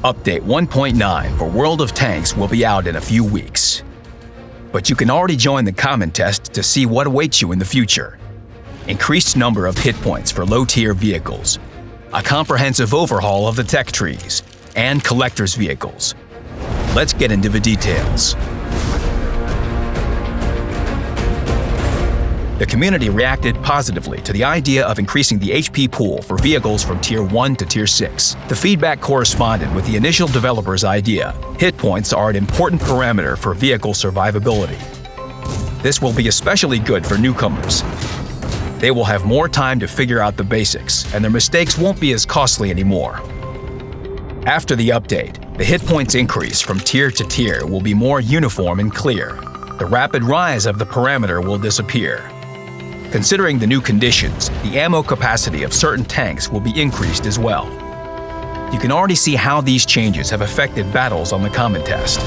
Update 1.9 for World of Tanks will be out in a few weeks. But you can already join the common test to see what awaits you in the future. Increased number of hit points for low-tier vehicles, a comprehensive overhaul of the tech trees, and collector's vehicles. Let's get into the details. The community reacted positively to the idea of increasing the HP pool for vehicles from Tier 1 to Tier 6. The feedback corresponded with the initial developer's idea. Hit points are an important parameter for vehicle survivability. This will be especially good for newcomers. They will have more time to figure out the basics, and their mistakes won't be as costly anymore. After the update, the hit points increase from tier to tier will be more uniform and clear. The rapid rise of the parameter will disappear. Considering the new conditions, the ammo capacity of certain tanks will be increased as well. You can already see how these changes have affected battles on the common test.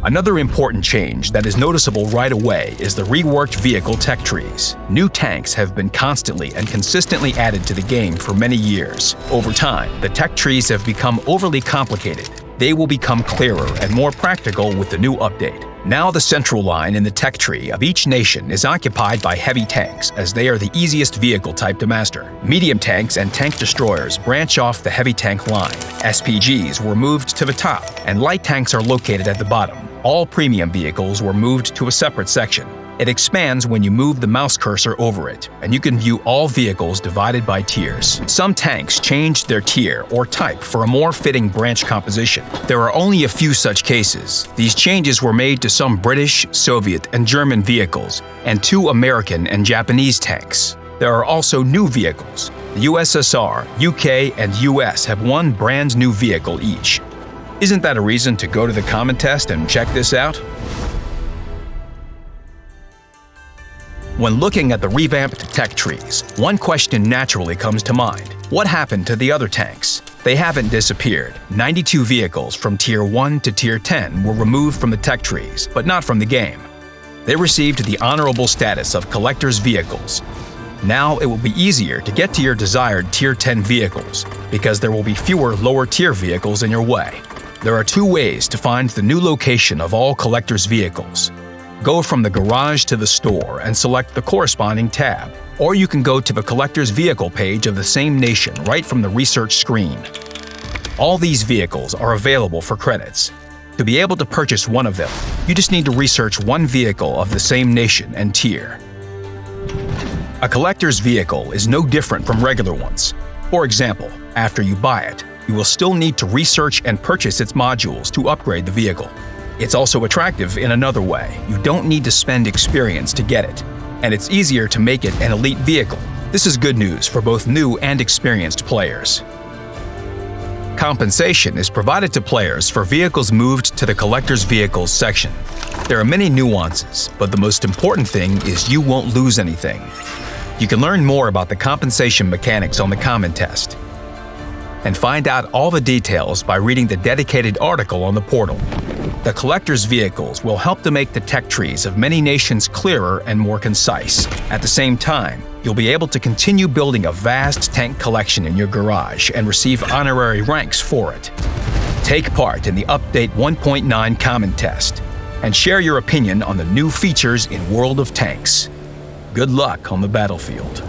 Another important change that is noticeable right away is the reworked vehicle tech trees. New tanks have been constantly and consistently added to the game for many years. Over time, the tech trees have become overly complicated. They will become clearer and more practical with the new update. Now the central line in the tech tree of each nation is occupied by heavy tanks, as they are the easiest vehicle type to master. Medium tanks and tank destroyers branch off the heavy tank line. SPGs were moved to the top, and light tanks are located at the bottom. All premium vehicles were moved to a separate section. It expands when you move the mouse cursor over it, and you can view all vehicles divided by tiers. Some tanks changed their tier or type for a more fitting branch composition. There are only a few such cases. These changes were made to some British, Soviet, and German vehicles, and 2 American and Japanese tanks. There are also new vehicles. The USSR, UK, and US have 1 brand new vehicle each. Isn't that a reason to go to the common test and check this out? When looking at the revamped tech trees, one question naturally comes to mind. What happened to the other tanks? They haven't disappeared. 92 vehicles from Tier 1 to Tier 10 were removed from the tech trees, but not from the game. They received the honorable status of collector's vehicles. Now it will be easier to get to your desired Tier 10 vehicles, because there will be fewer lower-tier vehicles in your way. There are 2 ways to find the new location of all collector's vehicles. Go from the garage to the store and select the corresponding tab, or you can go to the collector's vehicle page of the same nation right from the research screen. All these vehicles are available for credits. To be able to purchase one of them, you just need to research one vehicle of the same nation and tier. A collector's vehicle is no different from regular ones. For example, after you buy it, you will still need to research and purchase its modules to upgrade the vehicle. It's also attractive in another way. You don't need to spend experience to get it, and it's easier to make it an elite vehicle. This is good news for both new and experienced players. Compensation is provided to players for vehicles moved to the collector's vehicles section. There are many nuances, but the most important thing is you won't lose anything. You can learn more about the compensation mechanics on the common test, and find out all the details by reading the dedicated article on the portal. The collector's vehicles will help to make the tech trees of many nations clearer and more concise. At the same time, you'll be able to continue building a vast tank collection in your garage and receive honorary ranks for it. Take part in the Update 1.9 Common Test and share your opinion on the new features in World of Tanks. Good luck on the battlefield.